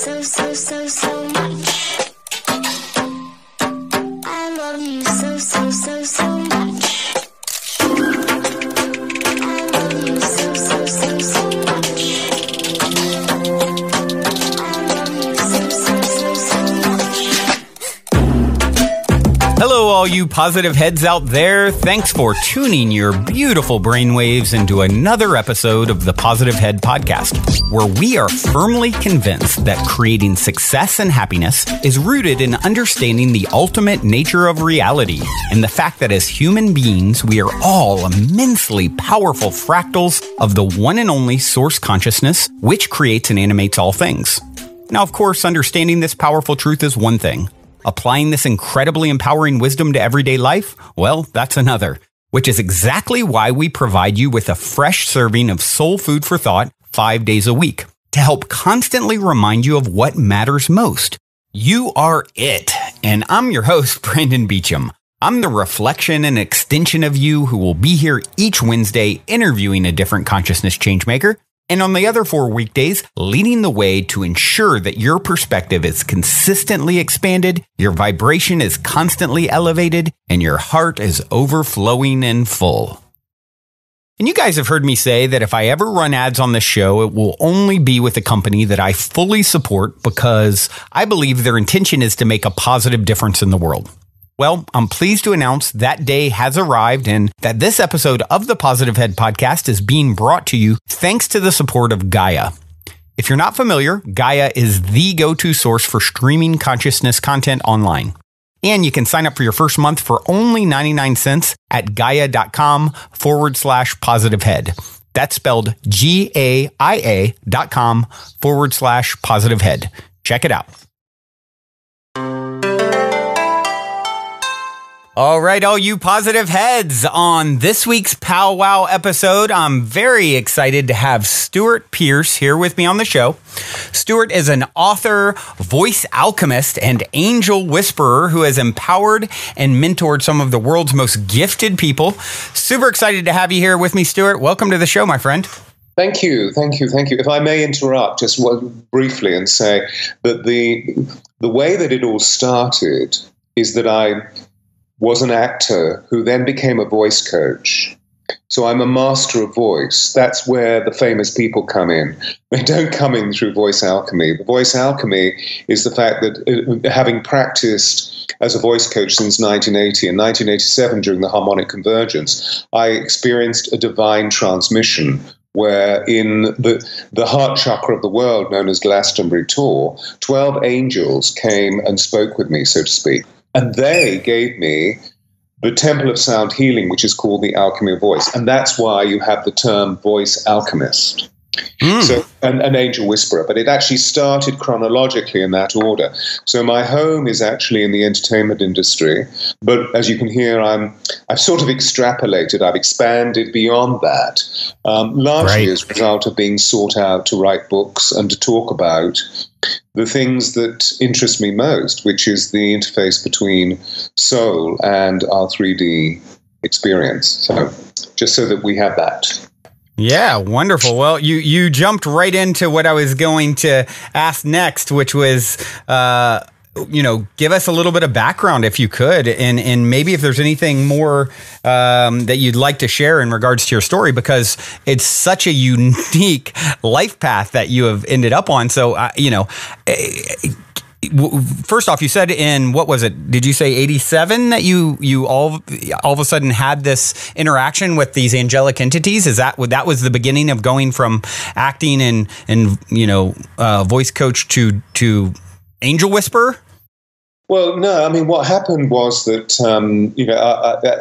so much. I love you so much. I love you so much. Hello, all you positive heads out there. Thanks for tuning your beautiful brainwaves into another episode of the Positive Head Podcast, where we are firmly convinced that creating success and happiness is rooted in understanding the ultimate nature of reality and the fact that as human beings, we are all immensely powerful fractals of the one and only source consciousness, which creates and animates all things. Now, of course, understanding this powerful truth is one thing. Applying this incredibly empowering wisdom to everyday life? Well, that's another, which is exactly why we provide you with a fresh serving of soul food for thought 5 days a week to help constantly remind you of what matters most. You are it. And I'm your host, Brandon Beecham. I'm the reflection and extension of you who will be here each Wednesday interviewing a different consciousness changemaker. And on the other 4 weekdays, leading the way to ensure that your perspective is consistently expanded, your vibration is constantly elevated, and your heart is overflowing and full. And you guys have heard me say that if I ever run ads on this show, it will only be with a company that I fully support because I believe their intention is to make a positive difference in the world. Well, I'm pleased to announce that day has arrived and that this episode of the Positive Head Podcast is being brought to you thanks to the support of Gaia. If you're not familiar, Gaia is the go-to source for streaming consciousness content online. And you can sign up for your first month for only 99 cents at gaia.com/positivehead. That's spelled GAIA.com/positivehead. Check it out. All right, all you positive heads, on this week's Powwow episode, I'm very excited to have Stewart Pearce here with me on the show. Stewart is an author, voice alchemist, and angel whisperer who has empowered and mentored some of the world's most gifted people. Super excited to have you here with me, Stewart. Welcome to the show, my friend. Thank you. If I may interrupt just briefly and say that the way that it all started is that I was an actor who then became a voice coach. So I'm a master of voice. That's where the famous people come in. They don't come in through voice alchemy. The voice alchemy is the fact that having practiced as a voice coach since 1980 and 1987 during the harmonic convergence, I experienced a divine transmission where in the heart chakra of the world, known as Glastonbury Tor, 12 angels came and spoke with me, so to speak. And they gave me the Temple of Sound Healing, which is called the Alchemy of Voice. And that's why you have the term voice alchemist. So an angel whisperer. But it actually started chronologically in that order. So my home is actually in the entertainment industry. But as you can hear, I've sort of extrapolated. I've expanded beyond that, largely as a result of being sought out to write books and to talk about the things that interest me most, which is the interface between soul and our 3D experience. So just so that we have that. Yeah, wonderful. Well, you jumped right into what I was going to ask next, which was, give us a little bit of background if you could, and maybe if there's anything more that you'd like to share in regards to your story, because it's such a unique life path that you have ended up on. So, first off, you said in, what was it? Did you say 87 that you all of a sudden had this interaction with these angelic entities? Is that was the beginning of going from acting and voice coach to angel whisperer? Well, no. I mean, what happened was that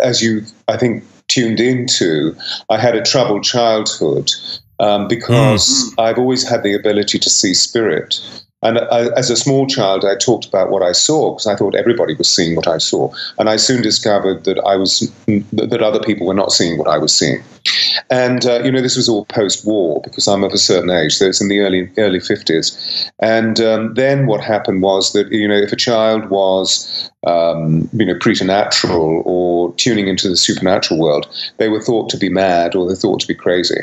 as you I think tuned into, I had a troubled childhood because I've always had the ability to see spirit. And as a small child, I talked about what I saw because I thought everybody was seeing what I saw. And I soon discovered that that other people were not seeing what I was seeing. And, this was all post-war because I'm of a certain age, so it's in the early 50s. And then what happened was that, if a child was, preternatural or tuning into the supernatural world, they were thought to be mad or they thought to be crazy.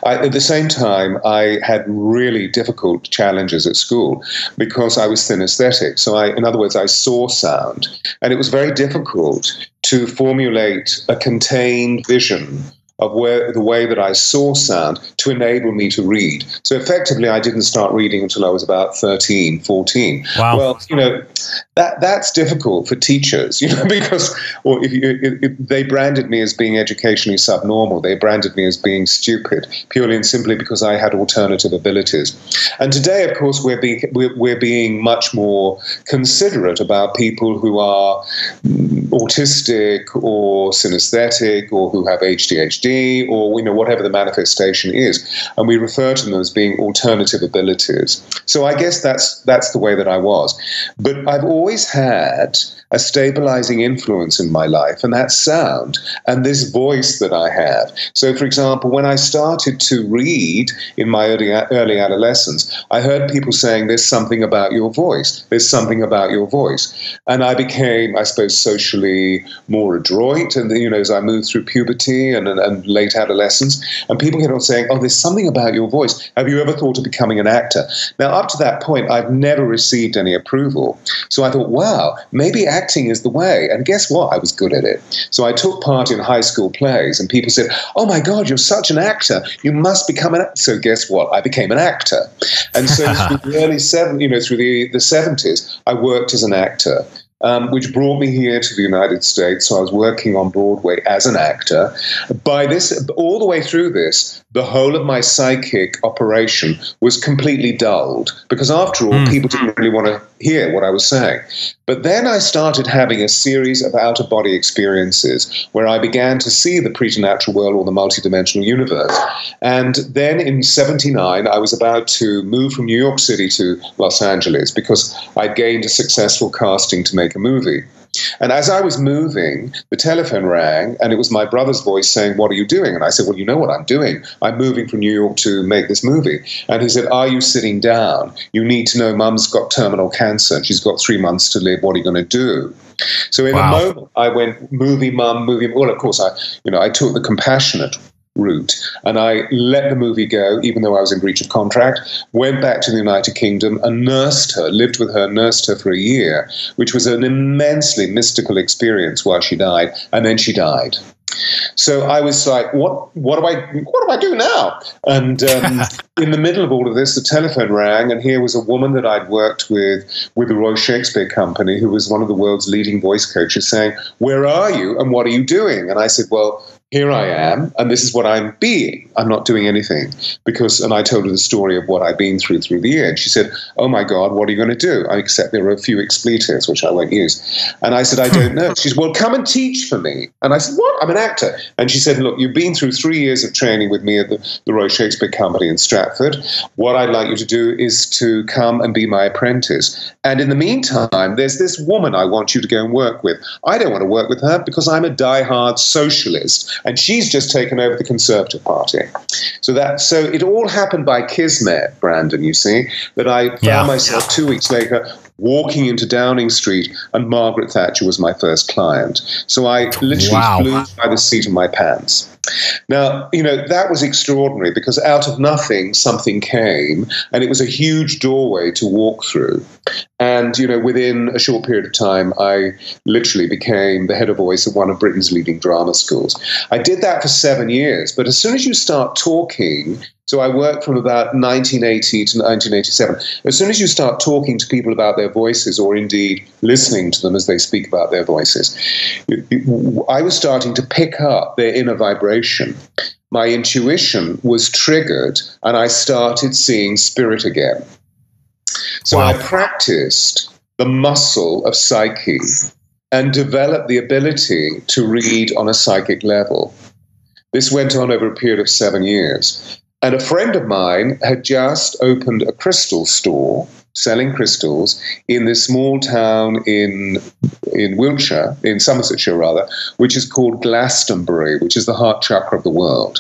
At the same time, I had really difficult challenges at school because I was synesthetic. So in other words, I saw sound, and it was very difficult to formulate a contained vision of the way that I saw sound to enable me to read. So effectively, I didn't start reading until I was about 13, 14. Wow. Well, that's difficult for teachers, because if they branded me as being educationally subnormal. They branded me as being stupid, purely and simply because I had alternative abilities. And today, of course, we're being much more considerate about people who are autistic or synesthetic or who have ADHD or whatever the manifestation is, and we refer to them as being alternative abilities. So I guess that's the way that I was. But I've always had a stabilizing influence in my life, and that's sound and this voice that I have. So, for example, when I started to read in my early adolescence, I heard people saying, "There's something about your voice. There's something about your voice." And I became, I suppose, socially more adroit, and as I moved through puberty and late adolescence, and people kept on saying, "Oh, there's something about your voice. Have you ever thought of becoming an actor?" Now, up to that point, I've never received any approval. So I thought, wow, maybe acting is the way. And guess what? I was good at it. So I took part in high school plays, and people said, "Oh my God, you're such an actor. You must become an actor." So guess what? I became an actor. And so through the early through the 70s, I worked as an actor. Which brought me here to the United States. So I was working on Broadway as an actor. All the way through this, the whole of my psychic operation was completely dulled because, after all, people didn't really want to hear what I was saying. But then I started having a series of out-of-body experiences where I began to see the preternatural world or the multidimensional universe. And then in 79, I was about to move from New York City to Los Angeles because I'd gained a successful casting to make a movie. And as I was moving, the telephone rang, and it was my brother's voice saying, "What are you doing?" And I said, "Well, you know what I'm doing. I'm moving from New York to make this movie." And he said, "Are you sitting down? You need to know Mum's got terminal cancer, and she's got 3 months to live. What are you going to do?" So in a moment, I went, movie, Mum, movie. Well, of course, I took the compassionate route, and I let the movie go, even though I was in breach of contract, went back to the United Kingdom and nursed her for a year, which was an immensely mystical experience while she died, and then she died. So I was like, what do I do now? And in the middle of all of this, the telephone rang, and here was a woman that I'd worked with the Royal Shakespeare Company, who was one of the world's leading voice coaches, saying, "Where are you and what are you doing?" And I said, "Well, here I am, and this is what I'm being. I'm not doing anything." And I told her the story of what I'd been through the year. And she said, "Oh my God, what are you going to do?" Except there were a few expletives, which I won't use. And I said, "I don't know." She said, "Well, come and teach for me." And I said, "What? I'm an actor." And she said, "Look, you've been through 3 years of training with me at the Royal Shakespeare Company in Stratford. What I'd like you to do is to come and be my apprentice. And in the meantime, there's this woman I want you to go and work with. I don't want to work with her because I'm a diehard socialist, and she's just taken over the Conservative Party." So it all happened by kismet, Brandon, you see, that I found myself 2 weeks later walking into Downing Street, and Margaret Thatcher was my first client. So I literally flew by the seat of my pants. Now, that was extraordinary because out of nothing, something came, and it was a huge doorway to walk through. And, within a short period of time, I literally became the head of voice of one of Britain's leading drama schools. I did that for 7 years, but as soon as you start talking, so I worked from about 1980 to 1987. As soon as you start talking to people about their voices, or indeed listening to them as they speak about their voices, I was starting to pick up their inner vibration. My intuition was triggered, and I started seeing spirit again. So I practiced the muscle of psyche and developed the ability to read on a psychic level. This went on over a period of 7 years. And a friend of mine had just opened a crystal store, selling crystals, in this small town in Wiltshire, in Somersetshire rather, which is called Glastonbury, which is the heart chakra of the world.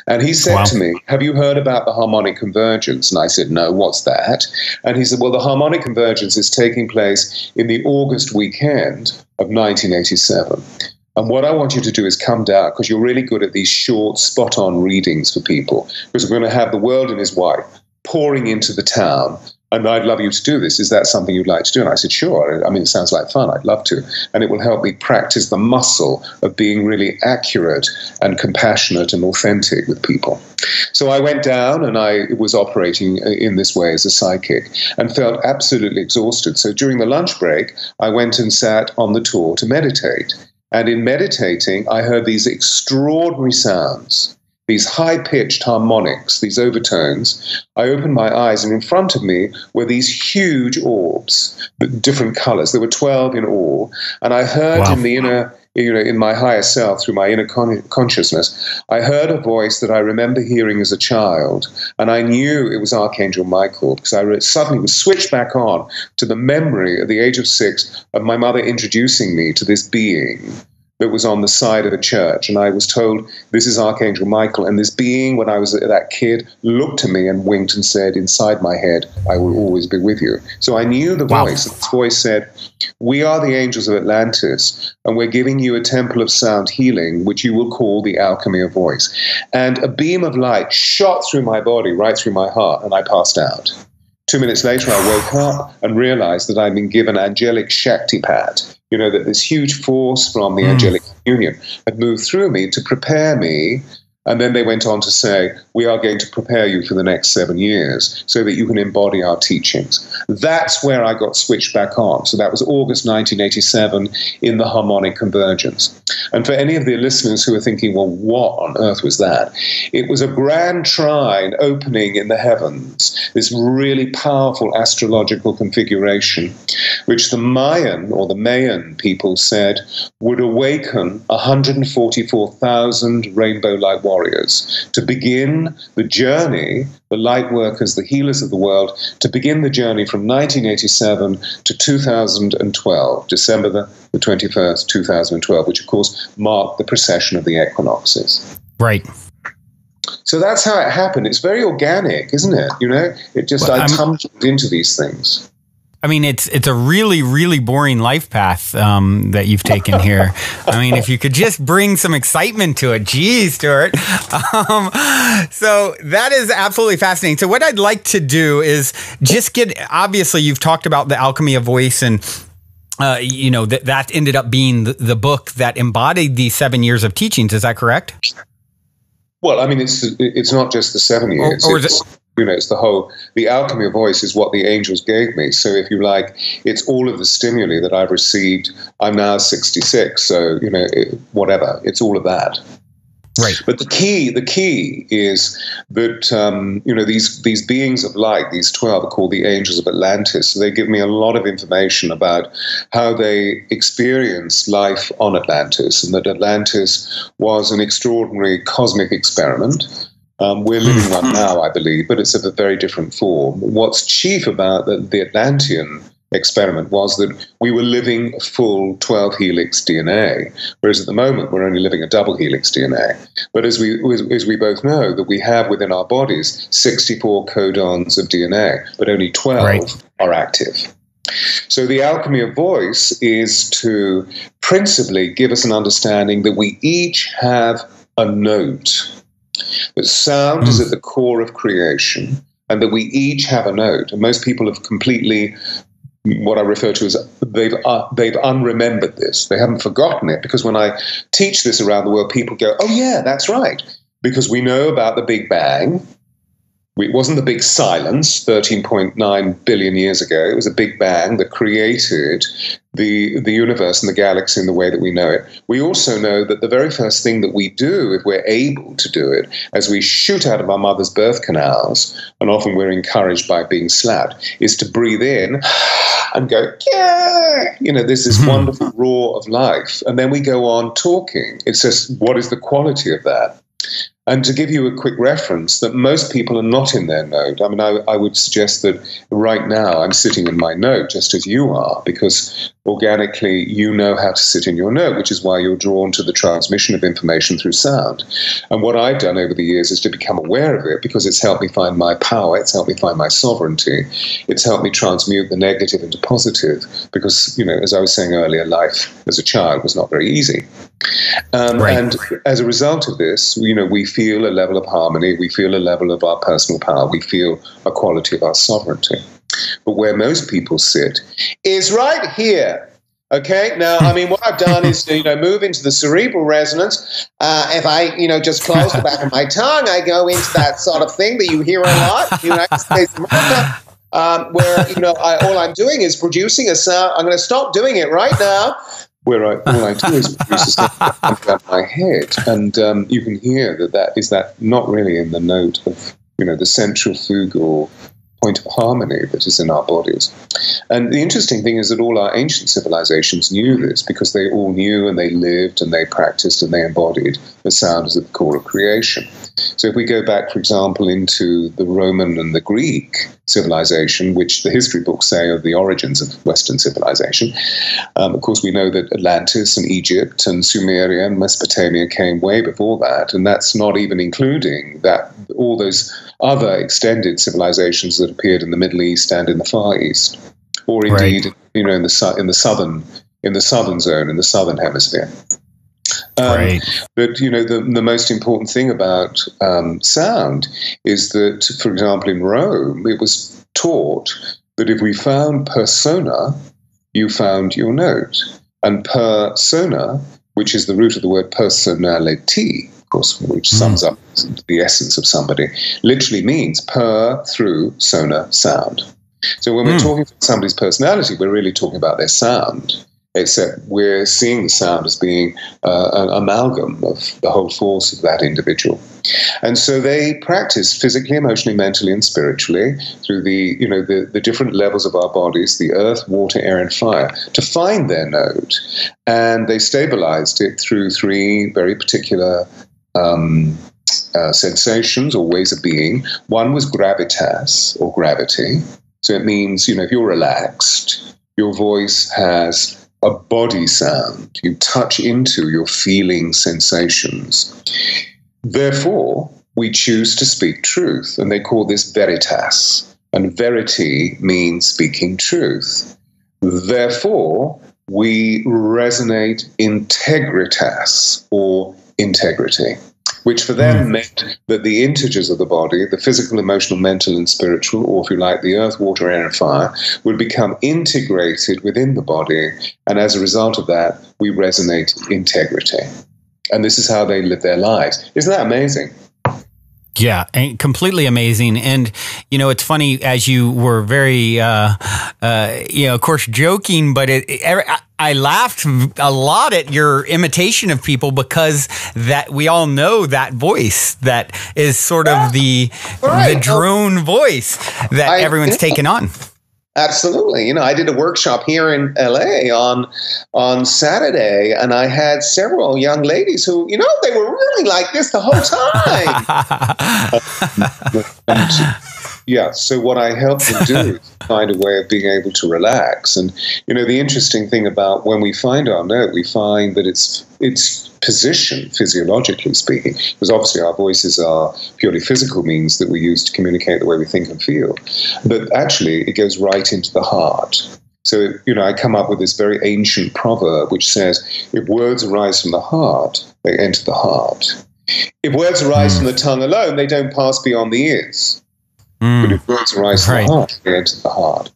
And he said to me, "Have you heard about the harmonic convergence?" And I said, "No, what's that?" And he said, "Well, the harmonic convergence is taking place in the August weekend of 1987. And what I want you to do is come down, because you're really good at these short, spot-on readings for people, because we're going to have the world and his wife pouring into the town, and I'd love you to do this. Is that something you'd like to do? And I said, sure. I mean, it sounds like fun. I'd love to. And it will help me practice the muscle of being really accurate and compassionate and authentic with people. So I went down, and I was operating in this way as a psychic and felt absolutely exhausted. So during the lunch break, I went and sat on the tour to meditate. And in meditating, I heard these extraordinary sounds, these high-pitched harmonics, these overtones. I opened my eyes, and in front of me were these huge orbs, different colors. There were 12 in all. And I heard in the inner, in my higher self, through my inner consciousness, I heard a voice that I remember hearing as a child. And I knew it was Archangel Michael, because I suddenly was switched back on to the memory at the age of 6 of my mother introducing me to this being that was on the side of a church. And I was told, this is Archangel Michael. And this being, when I was that kid, looked to me and winked and said, inside my head, I will always be with you. So I knew the voice. And this voice said, we are the Angels of Atlantis, and we're giving you a temple of sound healing, which you will call the Alchemy of Voice. And a beam of light shot through my body, right through my heart, and I passed out. 2 minutes later, I woke up and realized that I'd been given angelic Shaktipat, that this huge force from the angelic union had moved through me to prepare me. And then they went on to say, we are going to prepare you for the next 7 years so that you can embody our teachings. That's where I got switched back on. So that was August 1987 in the harmonic convergence. And for any of the listeners who are thinking, well, what on earth was that? It was a grand trine opening in the heavens, this really powerful astrological configuration, which the Mayan or the Mayan people said would awaken 144,000 rainbow-like warriors to begin the journey, the light workers, the healers of the world, to begin the journey from 1987 to 2012, December the 21st, 2012, which of course marked the precession of the equinoxes. Right. So that's how it happened. It's very organic, isn't it? It just, I tumbled into these things. I mean, it's a really, really boring life path that you've taken here. I mean, if you could just bring some excitement to it. Geez, Stewart. So that is absolutely fascinating. So what I'd like to do is just obviously you've talked about the Alchemy of Voice, and that ended up being the book that embodied these 7 years of teachings. Is that correct? Well, I mean, it's not just the 7 years. Or is it? It's the Alchemy of Voice is what the angels gave me. So if you like, it's all of the stimuli that I've received. I'm now 66, so, whatever. It's all of that. Right. But the key is that, these beings of light, these 12 are called the Angels of Atlantis. So they give me a lot of information about how they experience life on Atlantis, and that Atlantis was an extraordinary cosmic experiment. We're living one now, I believe, but it's of a very different form. What's chief about the Atlantean experiment was that we were living full 12 helix DNA, whereas at the moment we're only living a double helix DNA. But as we both know, that we have within our bodies 64 codons of DNA, but only 12 are active. So the Alchemy of Voice is to principally give us an understanding that we each have a note. That sound is at the core of creation, and that we each have a note. And most people have completely, what I refer to as, they've unremembered this. They haven't forgotten it, because when I teach this around the world, people go, oh yeah, that's right. Because we know about the Big Bang. It wasn't the big silence 13.9 billion years ago. It was a Big Bang that created the universe and the galaxy in the way that we know it. We also know that the very first thing that we do, if we're able to do it, as we shoot out of our mother's birth canals, and often we're encouraged by being slapped, is to breathe in and go, yeah! There's this wonderful roar of life. And then we go on talking. It's just, what is the quality of that? And to give you a quick reference, that most people are not in their node. I mean, I would suggest that right now I'm sitting in my node, just as you are, because organically, you know how to sit in your note, which is why you're drawn to the transmission of information through sound. And what I've done over the years is to become aware of it, because it's helped me find my power, it's helped me find my sovereignty, it's helped me transmute the negative into positive, because, as I was saying earlier, life as a child was not very easy. And as a result of this, we feel a level of harmony, we feel a level of our personal power, we feel a quality of our sovereignty. But where most people sit is right here. Okay, now, what I've done is to, move into the cerebral resonance. If I, just close the back of my tongue, I go into that sort of thing that you hear a lot in the United States of America, where, all I'm doing is producing a sound. I'm going to stop doing it right now. Where all I do is produce a sound around my head. And you can hear that is not really in the note of, the central fugue or point of harmony that is in our bodies. And the interesting thing is that all our ancient civilizations knew this, because they all knew and they lived and they practiced and they embodied the sound as at the core of creation. So if we go back, for example, into the Roman and the Greek civilization, which the history books say are the origins of Western civilization, of course we know that Atlantis and Egypt and Sumeria and Mesopotamia came way before that, and that's not even including that all those other extended civilizations that appeared in the Middle East and in the Far East, or indeed, in the southern zone, in the southern hemisphere. But the most important thing about sound is that, for example, in Rome, it was taught that if we found persona, you found your note, and persona, which is the root of the word personality, of course, which sums up the essence of somebody, literally means per, through, sona, sound. So when we're talking about somebody's personality, we're really talking about their sound, except we're seeing the sound as being an amalgam of the whole force of that individual. And so they practice physically, emotionally, mentally, and spiritually through the different levels of our bodies, the earth, water, air, and fire, to find their note. And they stabilized it through three very particular sensations or ways of being. One was gravitas, or gravity. So it means, if you're relaxed, your voice has a body sound. You touch into your feeling sensations. Therefore, we choose to speak truth, and they call this veritas. And verity means speaking truth. Therefore, we resonate integritas, or integrity, which for them meant that the integers of the body, the physical, emotional, mental, and spiritual, or if you like, the earth, water, air, and fire, would become integrated within the body. And as a result of that, we resonate integrity. And this is how they live their lives. Isn't that amazing? Yeah, and completely amazing. And, it's funny, as you were very, of course, joking, but I laughed a lot at your imitation of people, because that we all know that voice that is sort of the drone voice that everyone's taken on. Absolutely. I did a workshop here in LA on Saturday, and I had several young ladies who, they were really like this the whole time. So what I help them do is find a way of being able to relax. And, the interesting thing about when we find our note, we find that it's position, physiologically speaking, because obviously our voices are purely physical means that we use to communicate the way we think and feel. But actually, it goes right into the heart. So, I come up with this very ancient proverb which says, if words arise from the heart, they enter the heart. If words arise from the tongue alone, they don't pass beyond the ears. But if words arise from the heart, they enter the heart.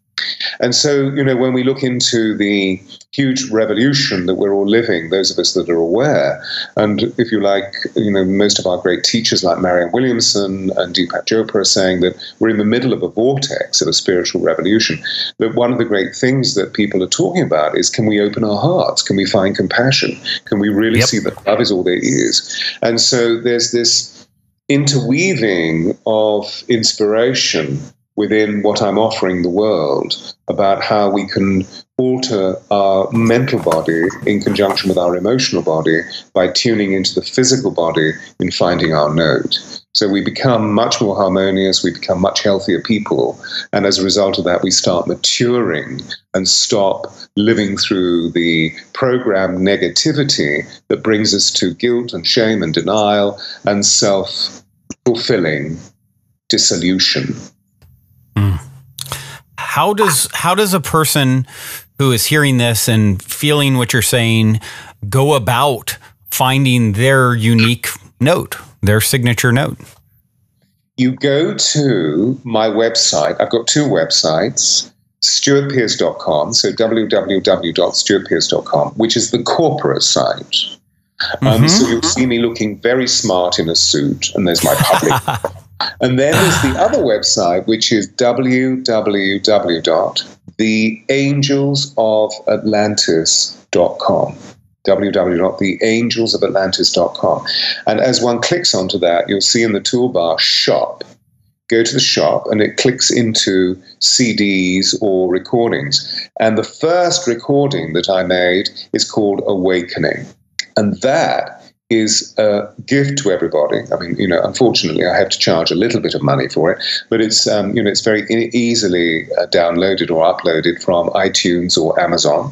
And so, when we look into the huge revolution that we're all living, those of us that are aware, and if you like, most of our great teachers like Marianne Williamson and Deepak Chopra are saying that we're in the middle of a vortex of a spiritual revolution, that one of the great things that people are talking about is, can we open our hearts? Can we find compassion? Can we really see that love is all there is? And so there's this interweaving of inspiration within what I'm offering the world about how we can alter our mental body in conjunction with our emotional body by tuning into the physical body in finding our note. So we become much more harmonious, we become much healthier people, and as a result of that, we start maturing and stop living through the programmed negativity that brings us to guilt and shame and denial and self-fulfilling dissolution. How does a person who is hearing this and feeling what you're saying go about finding their unique note, their signature note? You go to my website. I've got two websites, stewartpearce.com, so www.stewartpearce.com, which is the corporate site. So you'll see me looking very smart in a suit, and there's my public. And then there's the other website, which is www.theangelsofatlantis.com. www.theangelsofatlantis.com. And as one clicks onto that, you'll see in the toolbar shop. Go to the shop and it clicks into CDs or recordings. And the first recording that I made is called Awakening. And that is a gift to everybody. I mean, unfortunately, I have to charge a little bit of money for it, but it's, it's very easily downloaded or uploaded from iTunes or Amazon,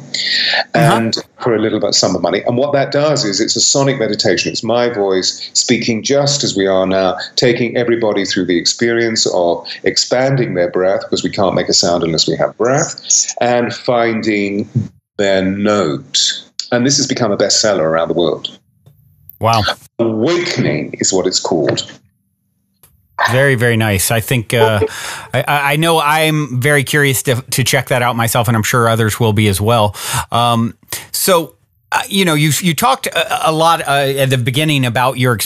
and for a little bit sum of money. And what that does is it's a sonic meditation. It's my voice speaking just as we are now, taking everybody through the experience of expanding their breath, because we can't make a sound unless we have breath, and finding their note. And this has become a bestseller around the world. Wow. Awakening is what it's called. Very, very nice. I think I know I'm very curious to check that out myself, and I'm sure others will be as well. You talked a lot at the beginning about your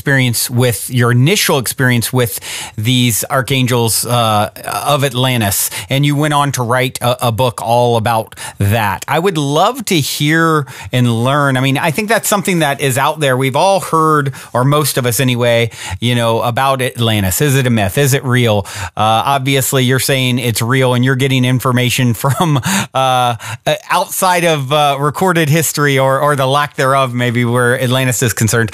initial experience with these archangels of Atlantis, and you went on to write a book all about that. I would love to hear and learn. I mean, I think that's something that is out there. We've all heard, or most of us anyway, about Atlantis. Is it a myth? Is it real? Obviously, you're saying it's real, and you're getting information from outside of recorded history or the lack thereof, maybe, where Atlantis is concerned.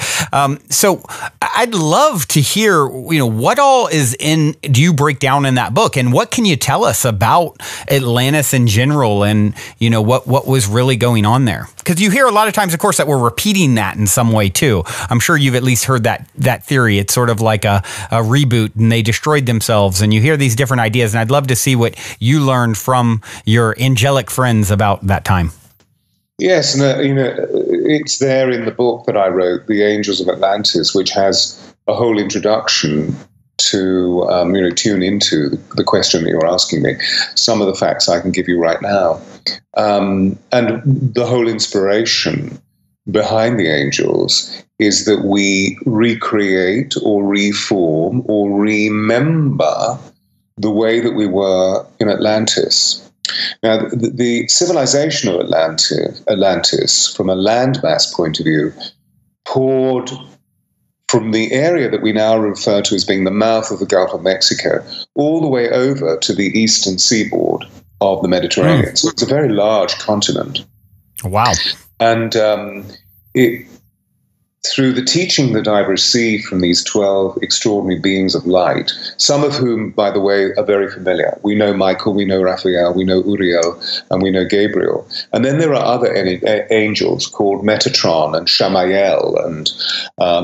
So I'd love to hear, what all do you break down in that book, and what can you tell us about Atlantis in general, and, what was really going on there? Because you hear a lot of times, of course, that we're repeating that in some way too. I'm sure you've at least heard that theory. It's sort of like a reboot, and they destroyed themselves, and you hear these different ideas, and I'd love to see what you learned from your angelic friends about that time. Yes, and it's there in the book that I wrote, The Angels of Atlantis, which has a whole introduction to tune into the question that you're asking me. Some of the facts I can give you right now, and the whole inspiration behind the angels is that we recreate or reform or remember the way that we were in Atlantis. Now, the civilization of Atlantis, from a landmass point of view, poured from the area that we now refer to as being the mouth of the Gulf of Mexico all the way over to the eastern seaboard of the Mediterranean. So it's a very large continent. Wow. And through the teaching that I've received from these 12 extraordinary beings of light, some of whom, by the way, are very familiar. We know Michael, we know Raphael, we know Uriel, and we know Gabriel. And then there are other angels called Metatron and Shamael and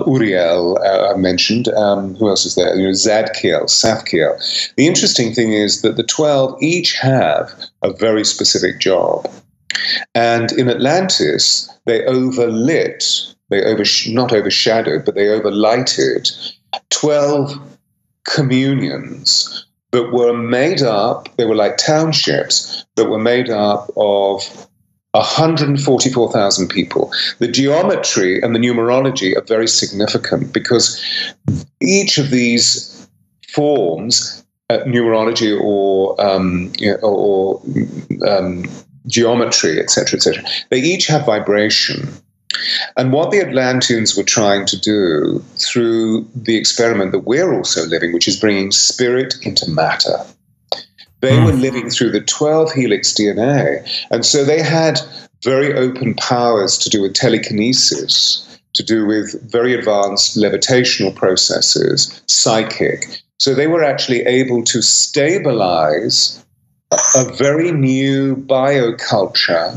Uriel, I mentioned. Who else is there? Zadkiel, Safkiel. The interesting thing is that the 12 each have a very specific job. And in Atlantis, they not overshadowed, but they overlighted 12 communions that were made up, they were like townships that were made up of 144,000 people. The geometry and the numerology are very significant because each of these forms, numerology or geometry, etc., they each have vibration. And what the Atlanteans were trying to do through the experiment that we're also living, which is bringing spirit into matter. They were living through the 12 helix DNA. And so they had very open powers to do with telekinesis, to do with very advanced levitational processes, psychic. So they were actually able to stabilize a very new bioculture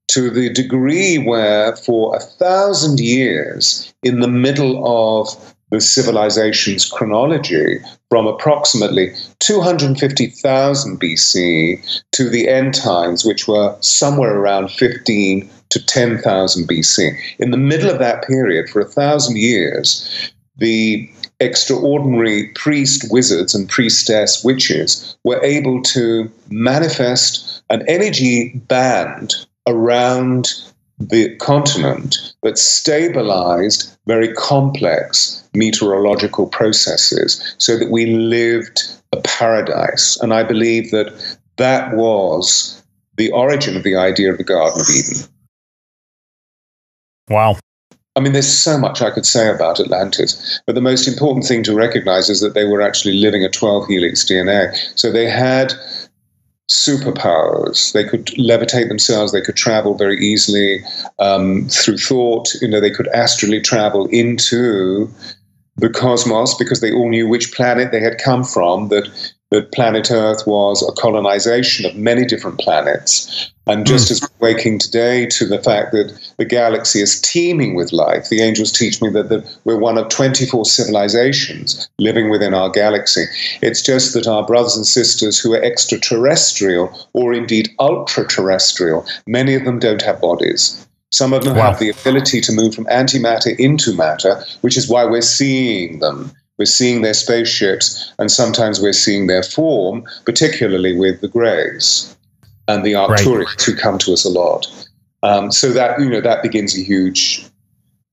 to the degree where for 1,000 years, in the middle of the civilization's chronology, from approximately 250,000 BC to the end times, which were somewhere around 15 to 10,000 BC. In the middle of that period, for 1,000 years, the extraordinary priest wizards and priestess witches were able to manifest an energy band around the continent that stabilized very complex meteorological processes so that we lived a paradise. And I believe that that was the origin of the idea of the Garden of Eden. Wow. I mean, there's so much I could say about Atlantis, but the most important thing to recognize is that they were actually living a 12 helix DNA. So they had superpowers. They could levitate themselves. They could travel very easily through thought. They could astrally travel into the cosmos because they all knew which planet they had come from, that planet Earth was a colonization of many different planets. And just as we're waking today to the fact that the galaxy is teeming with life, the angels teach me that we're one of 24 civilizations living within our galaxy. It's just that our brothers and sisters who are extraterrestrial or indeed ultra-terrestrial, many of them don't have bodies. Some of them have the ability to move from antimatter into matter, which is why we're seeing them. We're seeing their spaceships, and sometimes we're seeing their form, particularly with the Greys and the Arcturians who come to us a lot. So that, that begins a huge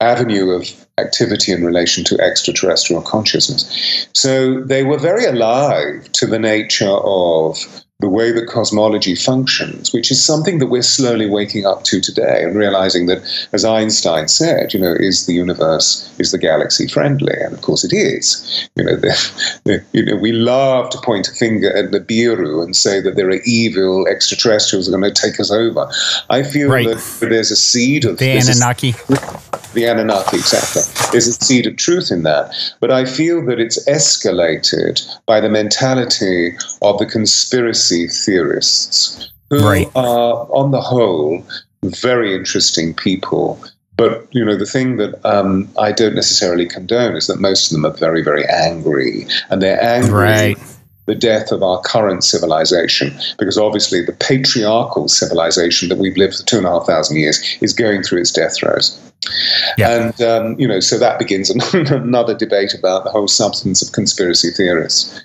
avenue of activity in relation to extraterrestrial consciousness. So they were very alive to the nature of the way that cosmology functions, which is something that we're slowly waking up to today and realizing that, as Einstein said, is the universe, is the galaxy friendly? And of course it is. We love to point a finger at the Biru and say that there are evil extraterrestrials who are going to take us over. I feel that there's a seed of the Anunnaki. The Anunnaki, exactly. There's a seed of truth in that. But I feel that it's escalated by the mentality of the conspiracy theorists, who are, on the whole, very interesting people. But, the thing that I don't necessarily condone is that most of them are very, very angry. And they're angry the death of our current civilization, because obviously the patriarchal civilization that we've lived for 2,500 years is going through its death throes. Yeah. And, so that begins another debate about the whole substance of conspiracy theorists.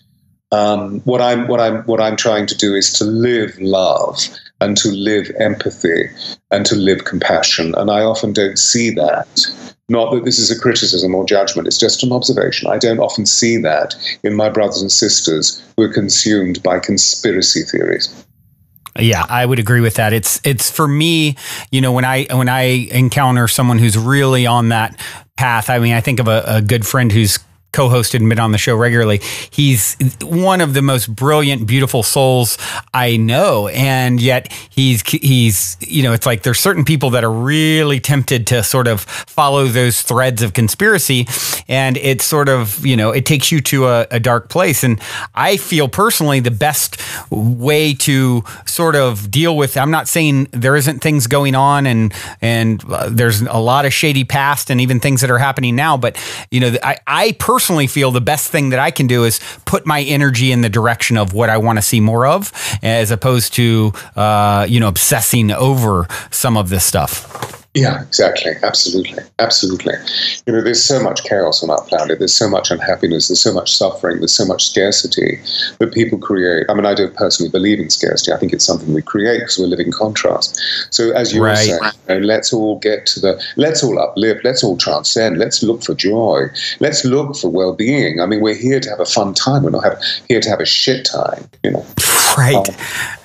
What I'm trying to do is to live love and to live empathy and to live compassion. And I often don't see that. Not that this is a criticism or judgment, it's just an observation. I don't often see that in my brothers and sisters who are consumed by conspiracy theories. Yeah, I would agree with that. It's for me, when I encounter someone who's really on that path, I mean, I think of a good friend who's co-hosted and been on the show regularly. He's one of the most brilliant, beautiful souls I know. And yet he's, it's like there's certain people that are really tempted to sort of follow those threads of conspiracy. And it's sort of, it takes you to a dark place. And I feel personally the best way to sort of deal with, I'm not saying there isn't things going on and there's a lot of shady past and even things that are happening now. But, I personally feel the best thing that I can do is put my energy in the direction of what I want to see more of, as opposed to, obsessing over some of this stuff. Yeah, exactly. Absolutely. Absolutely. There's so much chaos on our planet. There's so much unhappiness. There's so much suffering. There's so much scarcity that people create. I mean, I don't personally believe in scarcity. I think it's something we create because we're living contrast. So as you were saying, let's all let's all uplift. Let's all transcend. Let's look for joy. Let's look for well-being. I mean, we're here to have a fun time. We're not here to have a shit time, Right.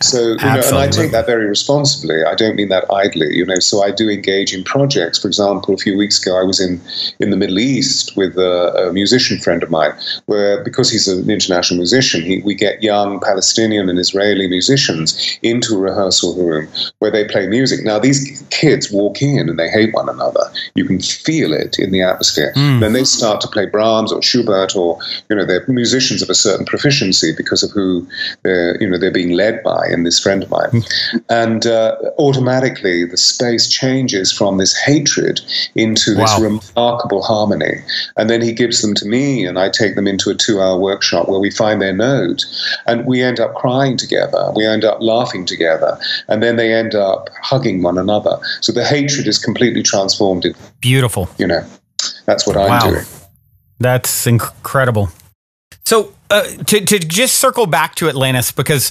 So, and I take that very responsibly. I don't mean that idly, so I do engage in projects. For example, a few weeks ago, I was in the Middle East with a musician friend of mine, where, because he's an international musician, we get young Palestinian and Israeli musicians into a rehearsal room where they play music. Now, these kids walk in and they hate one another. You can feel it in the atmosphere. Then they start to play Brahms or Schubert, or, they're musicians of a certain proficiency because of who they're being led by, and this friend of mine. And automatically the space changes from this hatred into this remarkable harmony. And then he gives them to me, and I take them into a 2-hour workshop where we find their note, and we end up crying together. We end up laughing together. And then they end up hugging one another. So the hatred is completely transformed. Beautiful. That's what I'm doing. That's incredible. So to just circle back to Atlantis, because,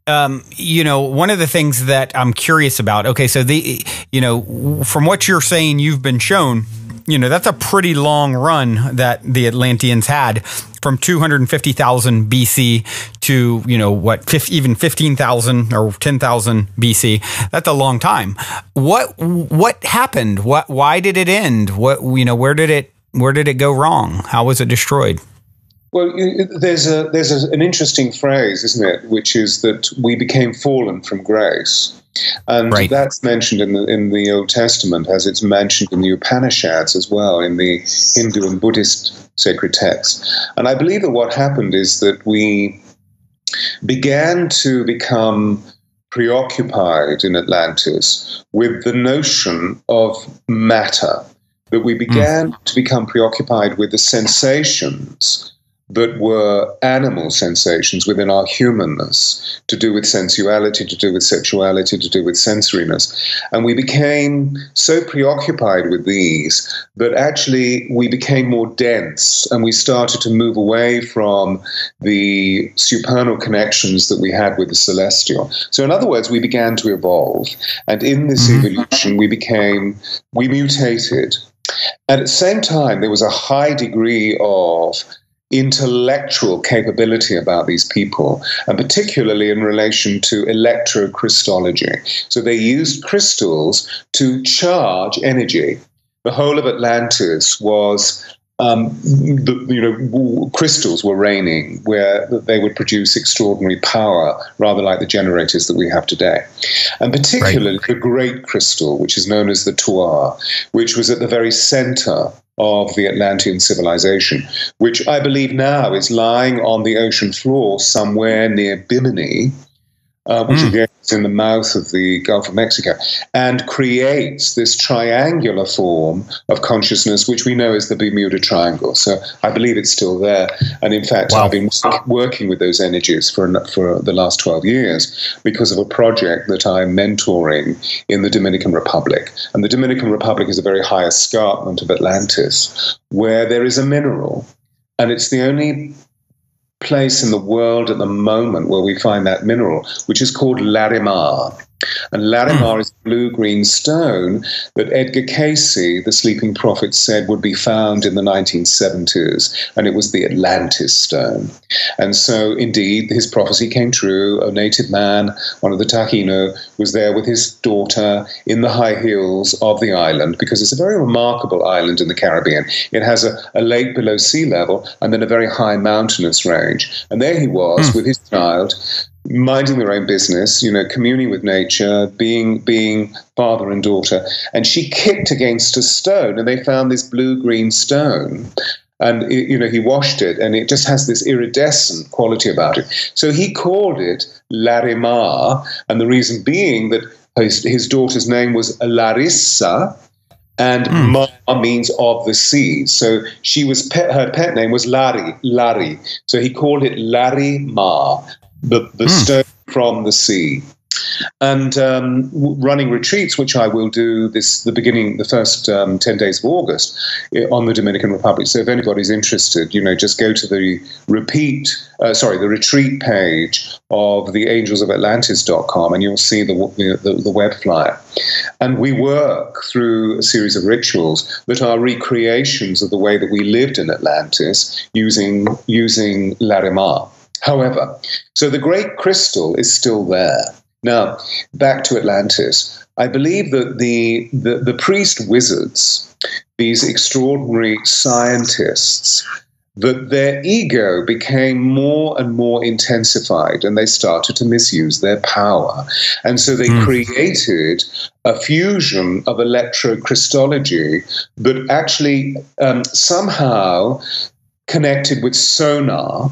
one of the things that I'm curious about, okay, so from what you're saying, you've been shown, that's a pretty long run that the Atlanteans had from 250,000 BC to, even 15,000 or 10,000 BC. That's a long time. What happened? Why did it end? Where did it go wrong? How was it destroyed? Well, there's an interesting phrase, isn't it, which is that we became fallen from grace. And that's mentioned in the Old Testament, as it's mentioned in the Upanishads as well, in the Hindu and Buddhist sacred texts. And I believe that what happened is that we began to become preoccupied in Atlantis with the notion of matter, that we began to become preoccupied with the sensations that were animal sensations within our humanness, to do with sensuality, to do with sexuality, to do with sensoriness. And we became so preoccupied with these that actually we became more dense, and we started to move away from the supernal connections that we had with the celestial. So in other words, we began to evolve. And in this evolution, we mutated. And at the same time, there was a high degree of intellectual capability about these people, and particularly in relation to electrocrystology. So they used crystals to charge energy. The whole of Atlantis was, crystals were raining, where they would produce extraordinary power, rather like the generators that we have today. And particularly the great crystal, which is known as the Tuar, which was at the very center of the Atlantean civilization, which I believe now is lying on the ocean floor somewhere near Bimini, which again is in the mouth of the Gulf of Mexico, and creates this triangular form of consciousness, which we know is the Bermuda Triangle. So I believe it's still there. And in fact, I've been working with those energies for the last 12 years because of a project that I'm mentoring in the Dominican Republic. And the Dominican Republic is a very high escarpment of Atlantis, where there is a mineral, and it's the only place in the world at the moment where we find that mineral, which is called Larimar. And Larimar is a blue-green stone that Edgar Cayce, the sleeping prophet, said would be found in the 1970s, and it was the Atlantis stone. And so, indeed, his prophecy came true. A native man, one of the Taino, was there with his daughter in the high hills of the island, because it's a very remarkable island in the Caribbean. It has a lake below sea level and then a very high mountainous range. And there he was with his child, minding their own business, communing with nature, being father and daughter. And she kicked against a stone, and they found this blue-green stone. And, he washed it, and it just has this iridescent quality about it. So he called it Larimar, and the reason being that his daughter's name was Larissa, and Ma means of the sea. So her pet name was Lari. So he called it Larimar, the stone from the sea. And running retreats, which I will do the first 10 days of August on the Dominican Republic. So if anybody's interested, just go to the retreat page of the Angels of Atlantis.com, and you'll see the web flyer. And we work through a series of rituals that are recreations of the way that we lived in Atlantis using Larimar. However, so the great crystal is still there. Now, back to Atlantis. I believe that the priest wizards, these extraordinary scientists, that their ego became more and more intensified, and they started to misuse their power. And so they created a fusion of electrocrystallology that actually somehow connected with sonar,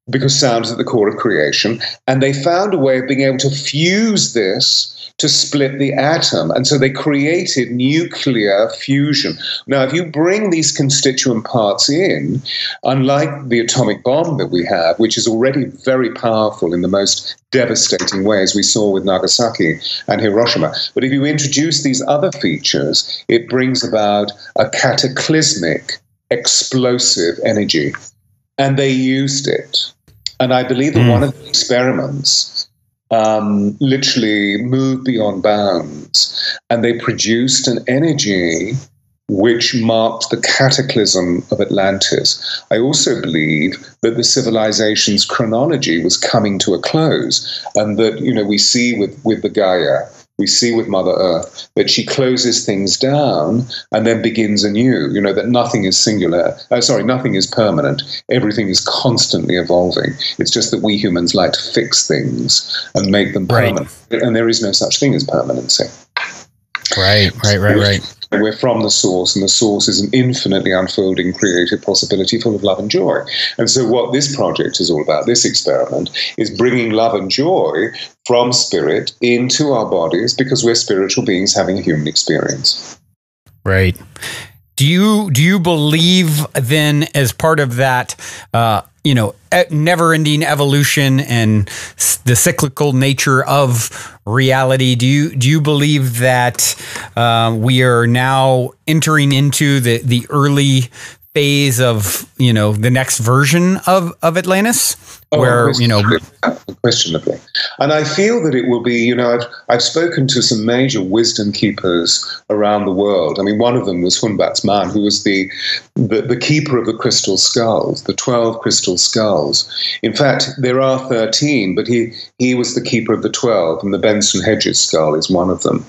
because sound is at the core of creation, and they found a way of being able to fuse this to split the atom. And so they created nuclear fusion. Now, if you bring these constituent parts in, unlike the atomic bomb that we have, which is already very powerful in the most devastating ways we saw with Nagasaki and Hiroshima, but if you introduce these other features, it brings about a cataclysmic, explosive energy. And they used it. And I believe that one of the experiments literally moved beyond bounds, and they produced an energy which marked the cataclysm of Atlantis. I also believe that the civilization's chronology was coming to a close, and that, we see with the Gaia, we see with Mother Earth, that she closes things down and then begins anew, that nothing is nothing is permanent. Everything is constantly evolving. It's just that we humans like to fix things and make them permanent. Right. And there is no such thing as permanency. Right. We're from the source, and the source is an infinitely unfolding creative possibility full of love and joy. And so what this project is all about, this experiment, is bringing love and joy from spirit into our bodies, because we're spiritual beings having a human experience. Right. Do you believe then, as part of that, never-ending evolution and the cyclical nature of reality, do you believe that we are now entering into the early phase of the next version of Atlantis? Unquestionably. And I feel that it will be, I've spoken to some major wisdom keepers around the world. I mean, one of them was Hunbat's man, who was the keeper of the crystal skulls, the 12 crystal skulls. In fact, there are 13, but he was the keeper of the 12, and the Benson Hedges skull is one of them.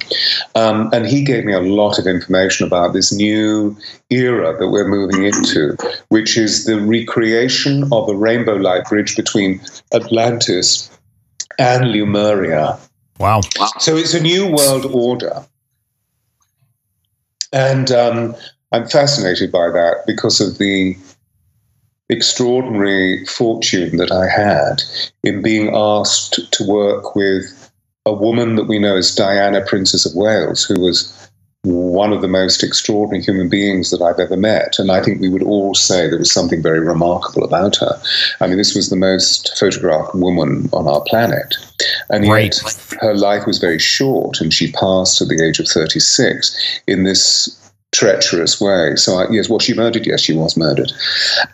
And he gave me a lot of information about this new era that we're moving into, which is the recreation of the Rainbow Light Bridge between Atlantis and Lemuria. Wow. So it's a new world order. And I'm fascinated by that because of the extraordinary fortune that I had in being asked to work with a woman that we know as Diana, Princess of Wales, who was one of the most extraordinary human beings that I've ever met. And I think we would all say there was something very remarkable about her. I mean, this was the most photographed woman on our planet. And yet her life was very short, and she passed at the age of 36 in this treacherous way. So, was she murdered? Yes, she was murdered.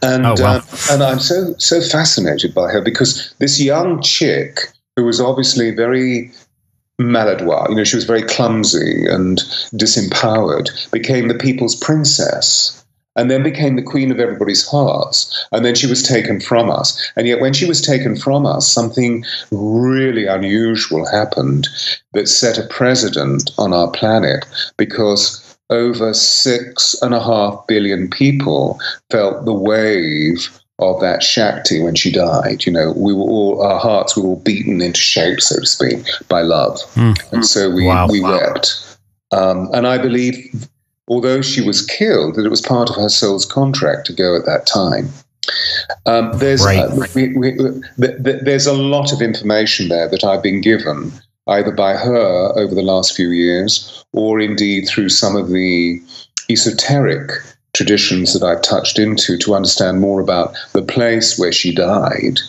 And, and I'm so fascinated by her, because this young chick, who was obviously very maladroit, she was very clumsy and disempowered, became the people's princess, and then became the queen of everybody's hearts. And then she was taken from us. And yet when she was taken from us, something really unusual happened that set a precedent on our planet, because over 6.5 billion people felt the wave of that Shakti when she died. Our hearts were all beaten into shape, so to speak, by love. And so we wept. And I believe, although she was killed, that it was part of her soul's contract to go at that time. There's a lot of information there that I've been given, either by her over the last few years, or indeed through some of the esoteric traditions that I've touched into, to understand more about the place where she died.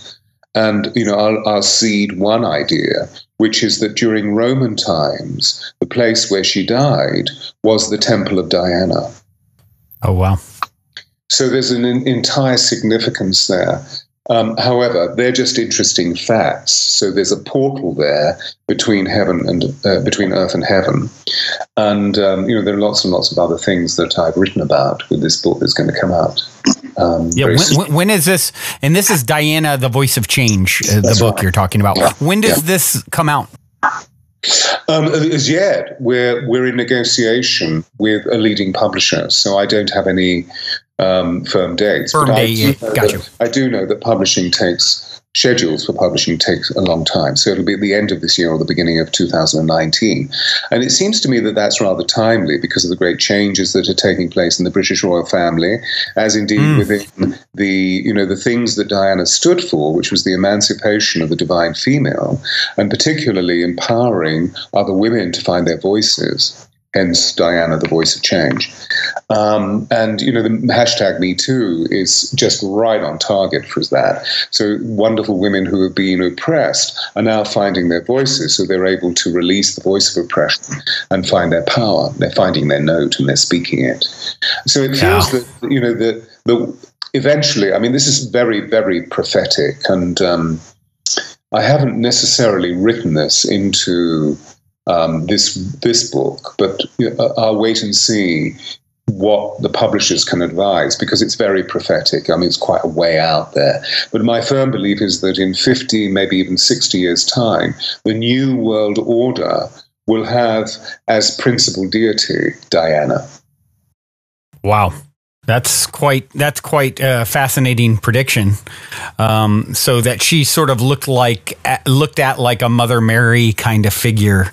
And, I'll seed one idea, which is that during Roman times, the place where she died was the Temple of Diana. Oh, wow. So there's an entire significance there. However, they're just interesting facts. So there's a portal there between heaven and between earth and heaven, and there are lots and lots of other things that I've written about with this book that's going to come out. When is this? And this is Diana, the Voice of Change, the book you're talking about. Yeah. When does this come out? As yet, we're in negotiation with a leading publisher, so I don't have any firm dates. I do know that schedules for publishing takes a long time. So it'll be at the end of this year or the beginning of 2019. And it seems to me that that's rather timely because of the great changes that are taking place in the British royal family, as indeed within the things that Diana stood for, which was the emancipation of the divine female, and particularly empowering other women to find their voices. Hence, Diana, the voice of change. The hashtag #MeToo is just right on target for that. So wonderful women who have been oppressed are now finding their voices, so they're able to release the voice of oppression and find their power. They're finding their note and they're speaking it. So it feels that eventually, I mean, this is very, very prophetic, and I haven't necessarily written this into this book, but I'll wait and see what the publishers can advise, because it's very prophetic. I mean, it's quite a way out there. But my firm belief is that in 50, maybe even 60 years' time, the new world order will have as principal deity Diana. Wow. That's quite a fascinating prediction. So that she sort of looked at like a Mother Mary kind of figure.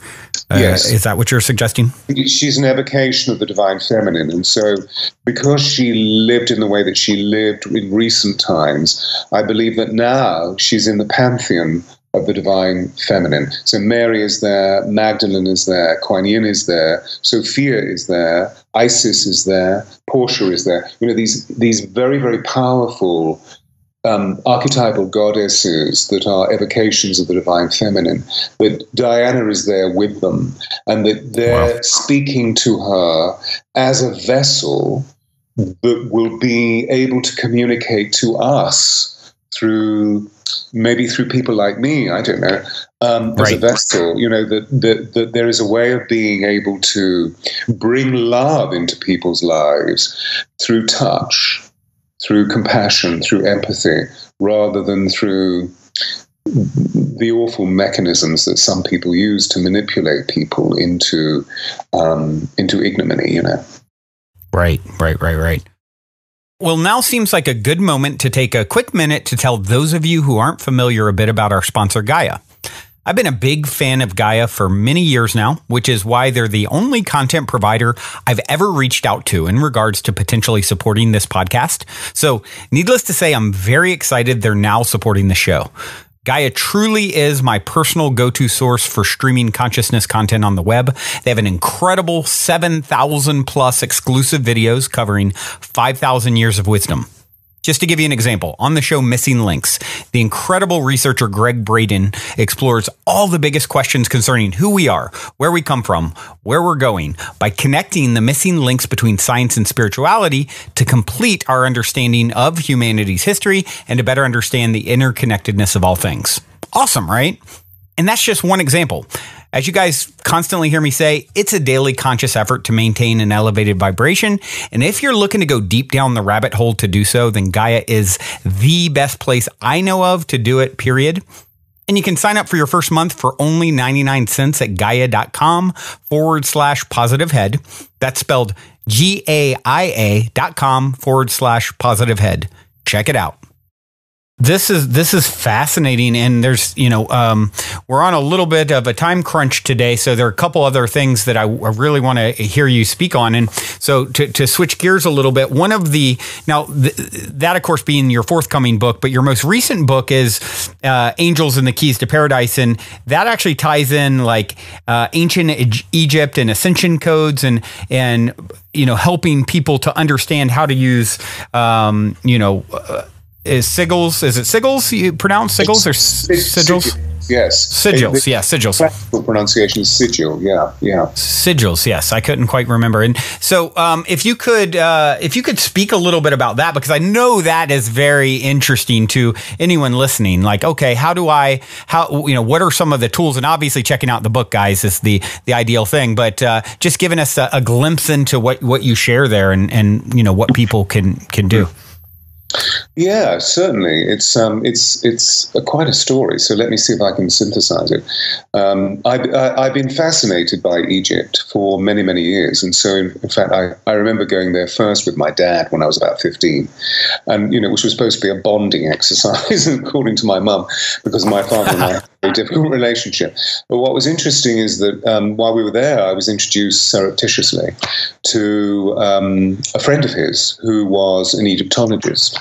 Yes. Is that what you're suggesting? She's an evocation of the divine feminine. And so because she lived in the way that she lived in recent times, I believe that now she's in the pantheon of the divine feminine. So Mary is there, Magdalene is there, Kuan Yin is there, Sophia is there, Isis is there, Portia is there. These very, very powerful archetypal goddesses that are evocations of the divine feminine, that Diana is there with them, and that they're speaking to her as a vessel that will be able to communicate to us through people like me, I don't know, as a vessel, that there is a way of being able to bring love into people's lives through touch, through compassion, through empathy, rather than through the awful mechanisms that some people use to manipulate people into ignominy, Right. Well, now seems like a good moment to take a quick minute to tell those of you who aren't familiar a bit about our sponsor, Gaia. I've been a big fan of Gaia for many years now, which is why they're the only content provider I've ever reached out to in regards to potentially supporting this podcast. So needless to say, I'm very excited they're now supporting the show. Gaia truly is my personal go-to source for streaming consciousness content on the web. They have an incredible 7,000 plus exclusive videos covering 5,000 years of wisdom. Just to give you an example, on the show Missing Links, the incredible researcher Greg Braden explores all the biggest questions concerning who we are, where we come from, where we're going, by connecting the missing links between science and spirituality to complete our understanding of humanity's history and to better understand the interconnectedness of all things. Awesome, right? And that's just one example. As you guys constantly hear me say, it's a daily conscious effort to maintain an elevated vibration. And if you're looking to go deep down the rabbit hole to do so, then Gaia is the best place I know of to do it, period. And you can sign up for your first month for only 99 cents at gaia.com/positivehead. That's spelled GAIA.com/positivehead. Check it out. This is fascinating, and there's we're on a little bit of a time crunch today, so there are a couple other things that I really want to hear you speak on. And so to switch gears a little bit, one of that of course being your forthcoming book, but your most recent book is Angels and the Keys to Paradise, and that actually ties in like ancient Egypt and ascension codes and helping people to understand how to use is sigils. Is it sigils? You pronounce sigils or sigils? Yes. Sigils, yeah, sigils. Classical pronunciation is sigil, yeah. Sigils, yes. I couldn't quite remember. And so if you could speak a little bit about that, because I know that is very interesting to anyone listening. Like, okay, what are some of the tools? And obviously checking out the book, guys, is the ideal thing. But just giving us a glimpse into what you share there and what people can do. Yeah, certainly. It's quite a story. So let me see if I can synthesize it. I've been fascinated by Egypt for many, many years, and so in fact, I remember going there first with my dad when I was about 15, and which was supposed to be a bonding exercise, according to my mum, because my father and I had a very difficult relationship. But what was interesting is that while we were there, I was introduced surreptitiously to a friend of his who was an Egyptologist.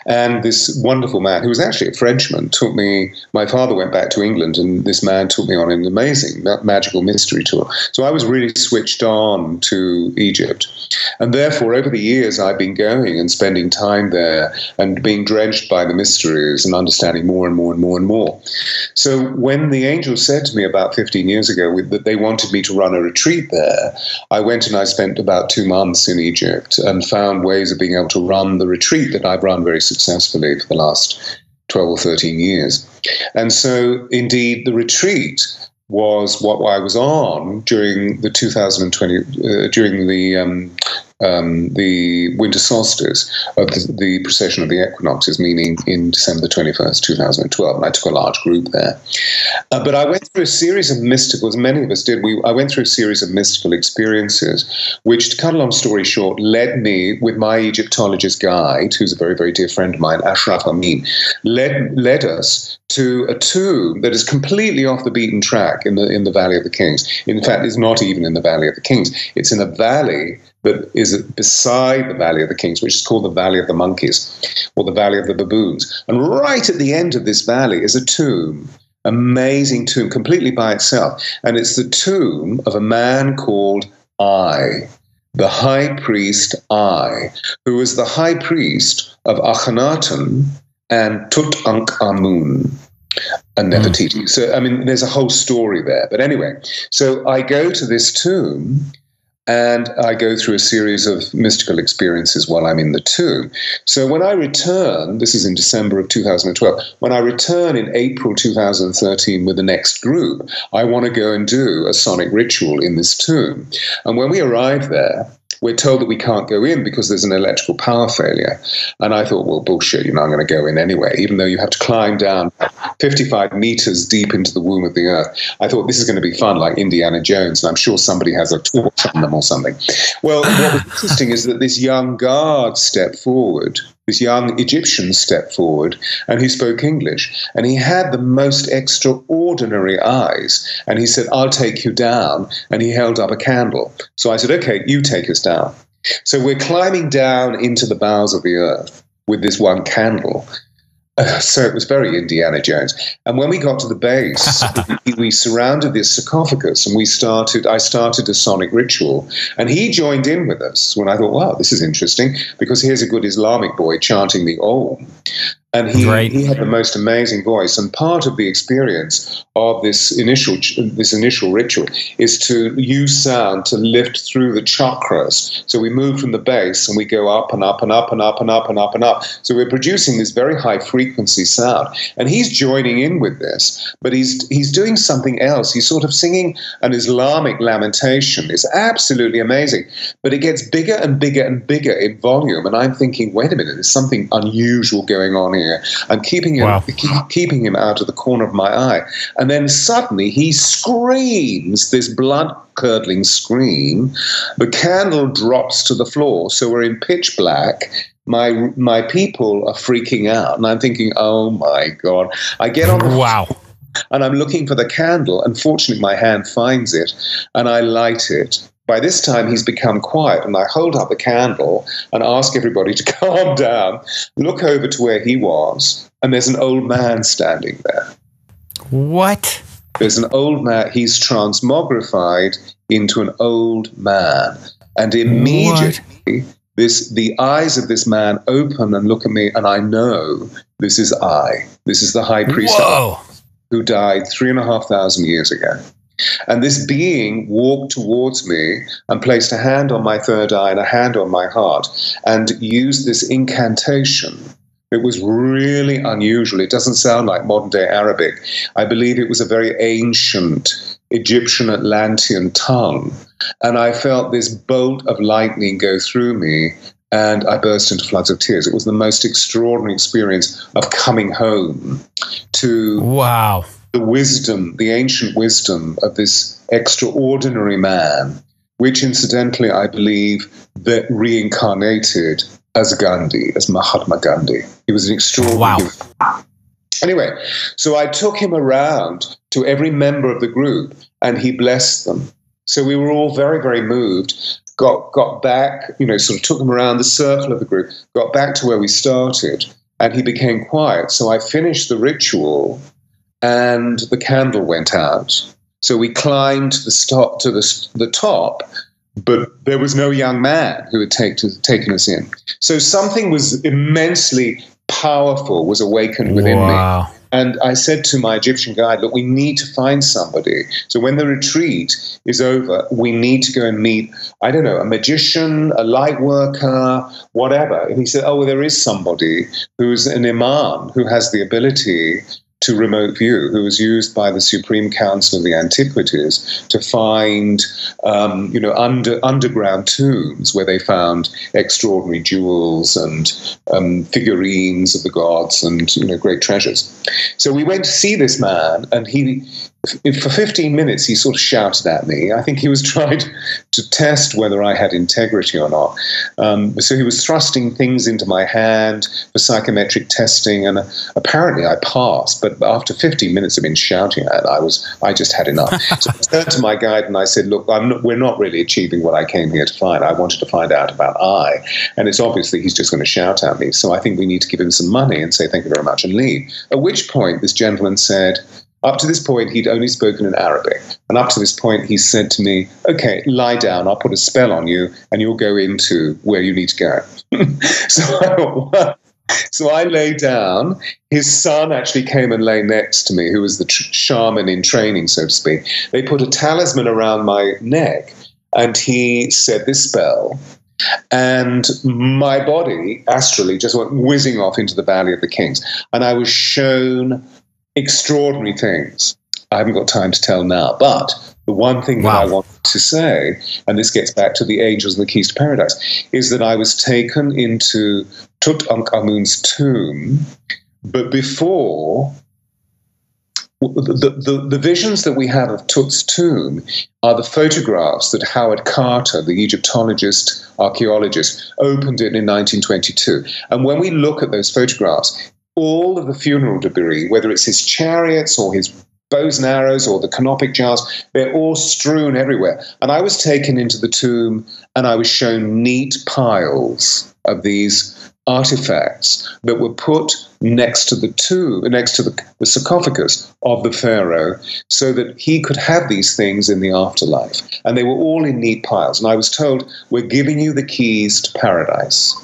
And this wonderful man, who was actually a Frenchman, taught me. My father went back to England, and this man took me on an amazing magical mystery tour. So I was really switched on to Egypt. And therefore, over the years, I've been going and spending time there and being drenched by the mysteries and understanding more and more and more and more. So when the angels said to me about 15 years ago that they wanted me to run a retreat there, I went and I spent about 2 months in Egypt and found ways of being able to run the retreat that I've run very successfully for the last 12 or 13 years. And so, indeed, the retreat was what I was on during the 2020, during the winter solstice of the precession of the equinoxes, meaning in December 21st, 2012. And I took a large group there. But I went through a series of mystical, as many of us did, I went through a series of mystical experiences, which, to cut a long story short, led me, with my Egyptologist guide, who's a very, very dear friend of mine, Ashraf Amin, led us to a tomb that is completely off the beaten track in the Valley of the Kings. In fact, it's not even in the Valley of the Kings. It's in a valley that is beside the Valley of the Kings, which is called the Valley of the Monkeys, or the Valley of the Baboons. And right at the end of this valley is a tomb, amazing tomb, completely by itself. And it's the tomb of a man called I, the high priest I, who was the high priest of Akhenaten and Tutankhamun and Nefertiti. So, I mean, there's a whole story there. But anyway, so I go to this tomb, and I go through a series of mystical experiences while I'm in the tomb. So when I return, this is in December of 2012, when I return in April 2013 with the next group, I want to go and do a sonic ritual in this tomb. And when we arrive there, we're told that we can't go in because there's an electrical power failure. And I thought, well, bullshit, I'm going to go in anyway, even though you have to climb down 55 meters deep into the womb of the earth. I thought this is going to be fun, like Indiana Jones, and I'm sure somebody has a torch on them or something. Well, what was interesting is that this young guard stepped forward, this young Egyptian stepped forward, and he spoke English. And he had the most extraordinary eyes. And he said, I'll take you down. And he held up a candle. So I said, okay, you take us down. So we're climbing down into the bowels of the earth with this one candle. So it was very Indiana Jones. And when we got to the base, we surrounded this sarcophagus and I started a sonic ritual. And he joined in with us when I thought, wow, this is interesting, because here's a good Islamic boy chanting the Om. And he had the most amazing voice. And part of the experience of this initial ritual is to use sound to lift through the chakras. So we move from the base and we go up and up and up and up and up and up and up. So we're producing this very high frequency sound. And he's joining in with this, but he's doing something else. He's sort of singing an Islamic lamentation. It's absolutely amazing. But it gets bigger and bigger and bigger in volume. And I'm thinking, wait a minute, there's something unusual going on here. I'm keeping him out of the corner of my eye. And then suddenly he screams this blood-curdling scream. The candle drops to the floor, so we're in pitch black. My people are freaking out, and I'm thinking, oh my God. I get on the wow. And I'm looking for the candle. Unfortunately, my hand finds it, and I light it. By this time, he's become quiet, and I hold up the candle and ask everybody to calm down, look over to where he was, and there's an old man standing there. What? There's an old man. He's transmogrified into an old man. And immediately, the eyes of this man open and look at me, and I know this is I. This is the high priest who died 3,500 years ago. And this being walked towards me and placed a hand on my third eye and a hand on my heart and used this incantation. It was really unusual. It doesn't sound like modern-day Arabic. I believe it was a very ancient Egyptian Atlantean tongue. And I felt this bolt of lightning go through me, and I burst into floods of tears. It was the most extraordinary experience of coming home to the wisdom, the ancient wisdom of this extraordinary man, which incidentally I believe that reincarnated as Gandhi, as Mahatma Gandhi. He was an extraordinary. Wow. Anyway, so I took him around to every member of the group, and he blessed them. So we were all very, very moved. Got back, sort of took him around the circle of the group, got back to where we started, and he became quiet. So I finished the ritual, and the candle went out. So we climbed to the top, but there was no young man who had taken us in. So something was immensely powerful was awakened within me. And I said to my Egyptian guide, look, we need to find somebody. So when the retreat is over, we need to go and meet, I don't know, a magician, a light worker, whatever. And he said, oh, well, there is somebody who's an imam who has the ability to remote view, who was used by the Supreme Council of the Antiquities to find, underground tombs where they found extraordinary jewels and figurines of the gods and, great treasures. So we went to see this man, and for 15 minutes, he sort of shouted at me. I think he was trying to test whether I had integrity or not. So he was thrusting things into my hand for psychometric testing, and apparently I passed. But after 15 minutes of him shouting at it, I just had enough. So I turned to my guide and I said, look, we're not really achieving what I came here to find. I wanted to find out about I. And it's obviously he's just going to shout at me. So I think we need to give him some money and say thank you very much and leave. At which point this gentleman said, up to this point, he'd only spoken in Arabic. And up to this point, he said to me, okay, lie down, I'll put a spell on you, and you'll go into where you need to go. So I lay down. His son actually came and lay next to me, who was the shaman in training, so to speak. They put a talisman around my neck, and he said this spell. And my body, astrally, just went whizzing off into the Valley of the Kings. And I was shown extraordinary things. I haven't got time to tell now, but the one thing that I want to say, and this gets back to the Angels and the Keys to Paradise, is that I was taken into Tutankhamun's tomb, but before, the visions that we have of Tut's tomb are the photographs that Howard Carter, the Egyptologist, archaeologist, opened it in 1922. And when we look at those photographs, all of the funeral debris, whether it's his chariots or his bows and arrows or the canopic jars, they're all strewn everywhere. And I was taken into the tomb and I was shown neat piles of these artifacts that were put next to the tomb, next to the sarcophagus of the pharaoh, so that he could have these things in the afterlife. And they were all in neat piles. And I was told, we're giving you the keys to paradise.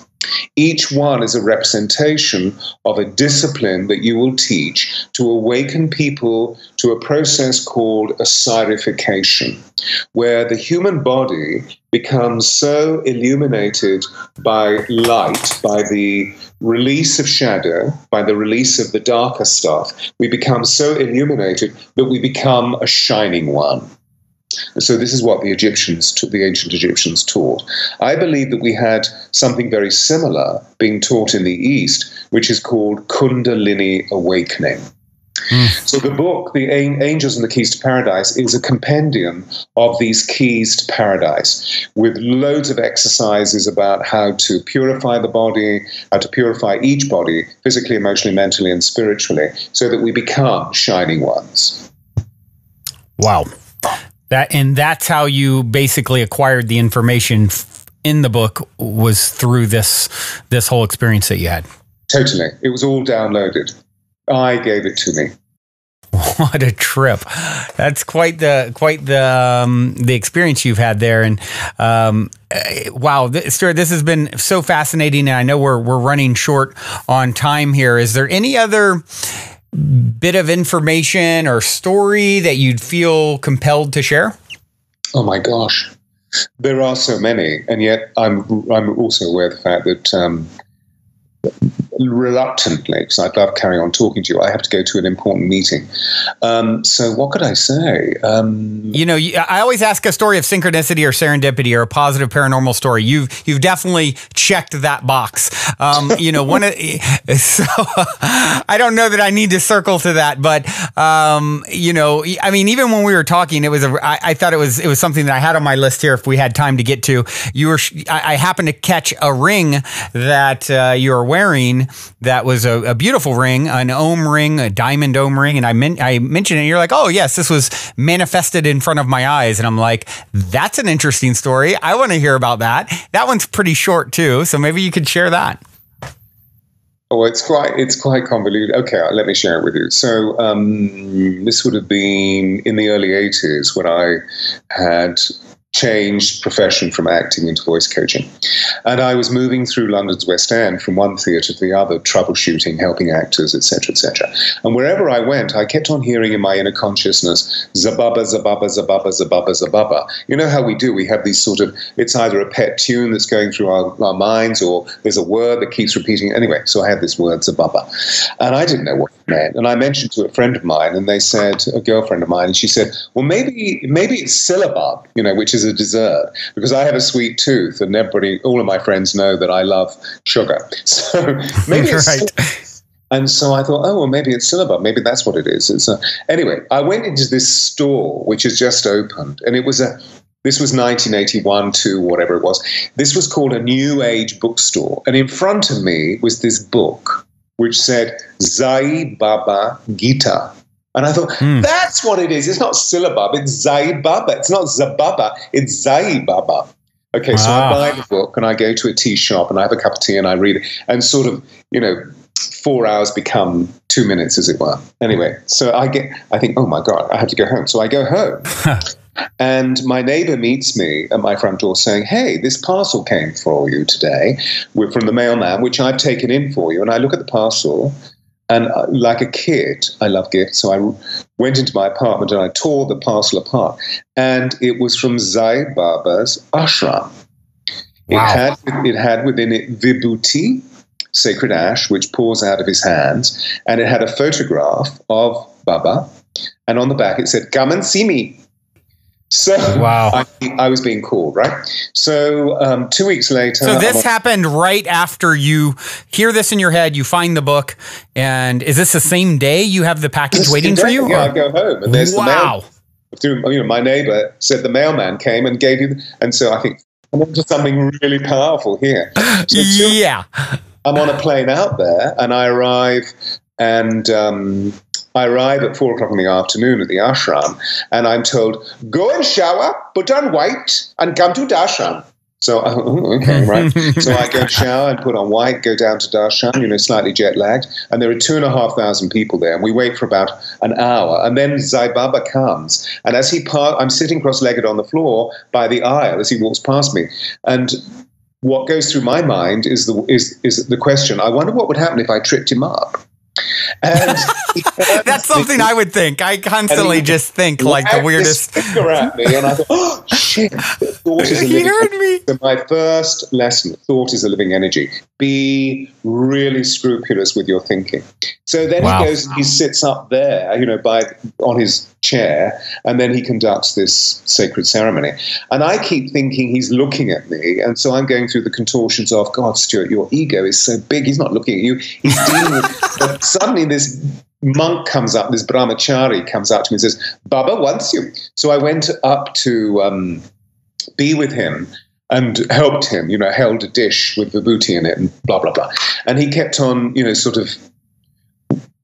Each one is a representation of a discipline that you will teach to awaken people to a process called osirification, where the human body becomes so illuminated by light, by the release of shadow, by the release of the darker stuff. We become so illuminated that we become a shining one. So this is what the ancient Egyptians taught. I believe that we had something very similar being taught in the East, which is called Kundalini awakening. So the book, The Angels and the Keys to Paradise, is a compendium of these keys to paradise with loads of exercises about how to purify the body, how to purify each body, physically, emotionally, mentally, and spiritually, so that we become shining ones. Wow. That's how you basically acquired the information in the book, was through this whole experience that you had. Totally. It was all downloaded. I gave it to me. What a trip! That's quite the experience you've had there, and wow, Stuart, this has been so fascinating. And I know we're running short on time here. Is there any other bit of information or story that you'd feel compelled to share? Oh my gosh, there are so many, and yet I'm also aware of the fact that reluctantly, because I'd love carrying on talking to you, I have to go to an important meeting. So what could I say? I always ask a story of synchronicity or serendipity or a positive paranormal story. You've definitely checked that box. So I don't know that I need to circle to that, but even when we were talking, I thought it was something that I had on my list here if we had time to get to. I happened to catch a ring that you were wearing that was a beautiful ring, an ohm ring, a diamond ohm ring. And I mentioned it, and you're like, oh, yes, this was manifested in front of my eyes. And I'm like, that's an interesting story. I want to hear about that. That one's pretty short, too. So maybe you could share that. Oh, it's quite convoluted. Okay, let me share it with you. So this would have been in the early 80s when I had changed profession from acting into voice coaching. And I was moving through London's West End from one theatre to the other, troubleshooting, helping actors, etc., etc. And wherever I went, I kept on hearing in my inner consciousness, zababa, zababa, zababa, zababa, zababa. You know how we do? We have these sort of, it's either a pet tune that's going through our minds, or there's a word that keeps repeating. Anyway, so I had this word, zababa. And I didn't know what it meant. And I mentioned to a friend of mine, and they said, a girlfriend of mine, and she said, well, maybe it's syllabub, which is a dessert, because I have a sweet tooth, and all of my friends know that I love sugar. So maybe it's right. And so I thought, oh, well, maybe it's syllabub. Maybe that's what it is. Anyway, I went into this store, which has just opened, and this was 1981 to whatever it was. This was called a New Age bookstore, and in front of me was this book which said Sai Baba Gita. And I thought, that's what it is. It's not syllabub, it's Sai Baba. It's not Zababa, it's Sai Baba. Okay, so I buy the book and I go to a tea shop and I have a cup of tea and I read it. And sort of, 4 hours become 2 minutes, as it were. Anyway, so I think, oh my God, I have to go home. So I go home. And my neighbor meets me at my front door saying, hey, this parcel came for you today from the mailman, which I've taken in for you. And I look at the parcel. And like a kid, I love gifts, so I went into my apartment and I tore the parcel apart. And it was from Sai Baba's ashram. Wow. It had within it vibhuti, sacred ash, which pours out of his hands. And it had a photograph of Baba. And on the back it said, come and see me. So wow. I was being called, right? So 2 weeks later. So this happened right after you hear this in your head, you find the book, and is this the same day you have the package waiting for you? Yeah, I go home, and there's the mail. My neighbor said the mailman came and gave you, and so I think I'm onto something really powerful here. So I'm on a plane out there, and I arrive, and I arrive at 4 o'clock in the afternoon at the ashram, and I'm told, go and shower, put on white, and come to Darshan. So, okay, right. So I go shower and put on white, go down to Darshan, slightly jet-lagged, and there are 2,500 people there, and we wait for about an hour, and then Sai Baba comes, and as I'm sitting cross-legged on the floor by the aisle as he walks past me, and what goes through my mind is the question, I wonder what would happen if I tripped him up. And that's something I would think. I constantly just think like the weirdest. Finger at me, and I thought, oh shit! Thought is a living energy. So my first lesson: thought is a living energy. Be really scrupulous with your thinking. So then he goes and he sits up there, on his chair, and then he conducts this sacred ceremony. And I keep thinking he's looking at me, and so I'm going through the contortions of, God, Stuart, your ego is so big. He's not looking at you. He's dealing with. But suddenly this monk comes up, this brahmachari comes up to me and says, Baba wants you. So I went up to be with him and helped him, held a dish with vibhuti in it and blah, blah, blah. And he kept on, sort of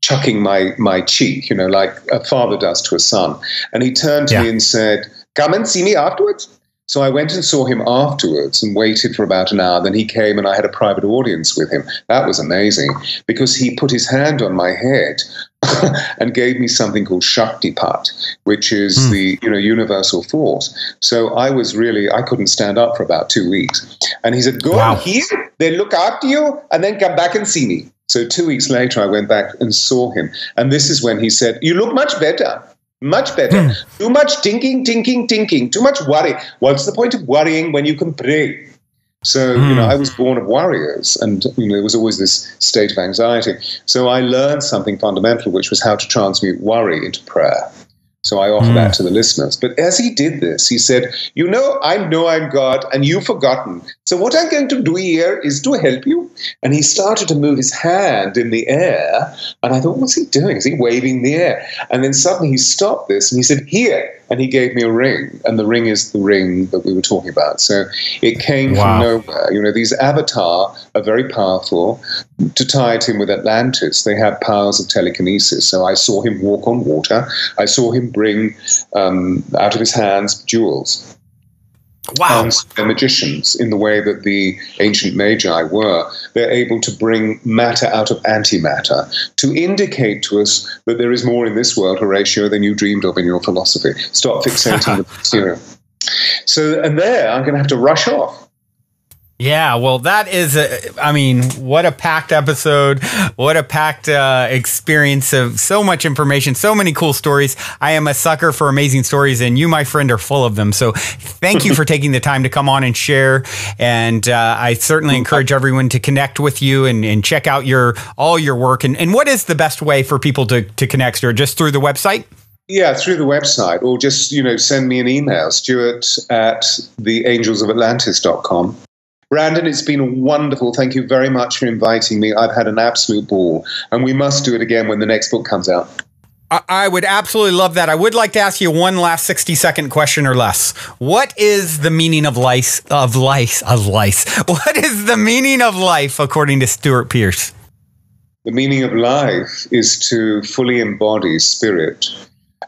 chucking my cheek, like a father does to a son. And he turned to me and said, come and see me afterwards. So I went and saw him afterwards and waited for about an hour. Then he came and I had a private audience with him. That was amazing because he put his hand on my head and gave me something called Shaktipat, which is the universal force. So I couldn't stand up for about 2 weeks. And he said, go on here, then look after you, and then come back and see me. So 2 weeks later, I went back and saw him. And this is when he said, you look much better. Much better. Too much thinking, too much worry. What's the point of worrying when you can pray? So, I was born of warriors, and, there was always this state of anxiety. So I learned something fundamental, which was how to transmute worry into prayer. So I offer that to the listeners. But as he did this, he said, I know I'm God and you've forgotten. So what I'm going to do here is to help you. And he started to move his hand in the air. And I thought, what's he doing? Is he waving in the air? And then suddenly he stopped this and he said, here. And he gave me a ring. And the ring is the ring that we were talking about. So it came from nowhere. These avatar are very powerful. To tie it in with Atlantis, they have powers of telekinesis. So I saw him walk on water. I saw him bring out of his hands jewels. Wow. And they're magicians in the way that the ancient magi were. They're able to bring matter out of antimatter to indicate to us that there is more in this world, Horatio, than you dreamed of in your philosophy. Stop fixating the material. So, and there, I'm going to have to rush off. Yeah, well, that is, what a packed episode. What a packed experience of so much information, so many cool stories. I am a sucker for amazing stories, and you, my friend, are full of them. So thank you for taking the time to come on and share. And I certainly encourage everyone to connect with you and check out all your work. And what is the best way for people to connect, Stuart? Just through the website? Yeah, through the website, or just, send me an email, Stewart@theangelsofatlantis.com. Brandon, it's been wonderful. Thank you very much for inviting me. I've had an absolute ball, and we must do it again when the next book comes out. I would absolutely love that. I would like to ask you one last 60-second question or less. What is the meaning of life? What is the meaning of life, according to Stewart Pearce? The meaning of life is to fully embody spirit.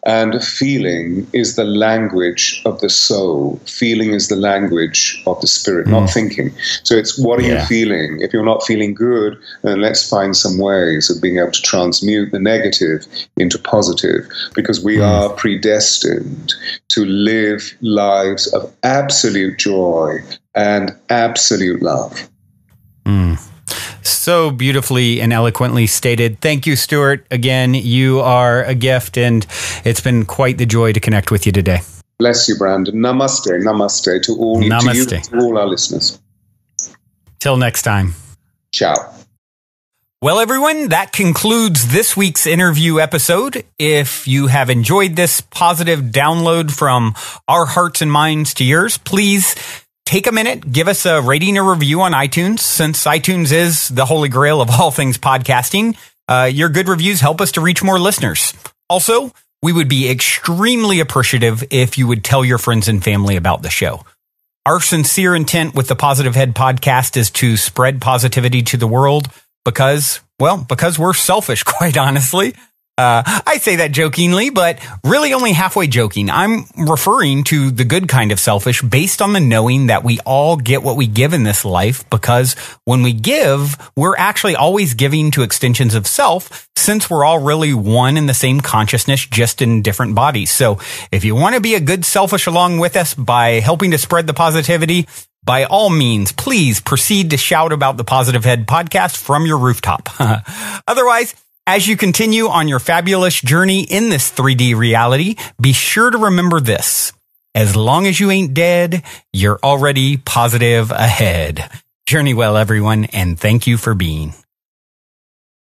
And feeling is the language of the soul. Feeling is the language of the spirit, not thinking. So it's, what are you feeling? If you're not feeling good, then let's find some ways of being able to transmute the negative into positive, because we are predestined to live lives of absolute joy and absolute love. So beautifully and eloquently stated. Thank you, Stuart. Again, you are a gift, and it's been quite the joy to connect with you today. Bless you, Brandon. Namaste. Namaste to all, Namaste. To you, to all our listeners. Till next time. Ciao. Well, everyone, that concludes this week's interview episode. If you have enjoyed this positive download from our hearts and minds to yours, please take a minute, give us a rating or review on iTunes. Since iTunes is the holy grail of all things podcasting, your good reviews help us to reach more listeners. Also, we would be extremely appreciative if you would tell your friends and family about the show. Our sincere intent with the Positive Head podcast is to spread positivity to the world because we're selfish, quite honestly. I say that jokingly, but really only halfway joking. I'm referring to the good kind of selfish based on the knowing that we all get what we give in this life, because when we give, we're actually always giving to extensions of self, since we're all really one in the same consciousness, just in different bodies. So if you want to be a good selfish along with us by helping to spread the positivity, by all means, please proceed to shout about the Positive Head podcast from your rooftop. Otherwise, as you continue on your fabulous journey in this 3D reality, be sure to remember this. As long as you ain't dead, you're already positive ahead. Journey well, everyone, and thank you for being.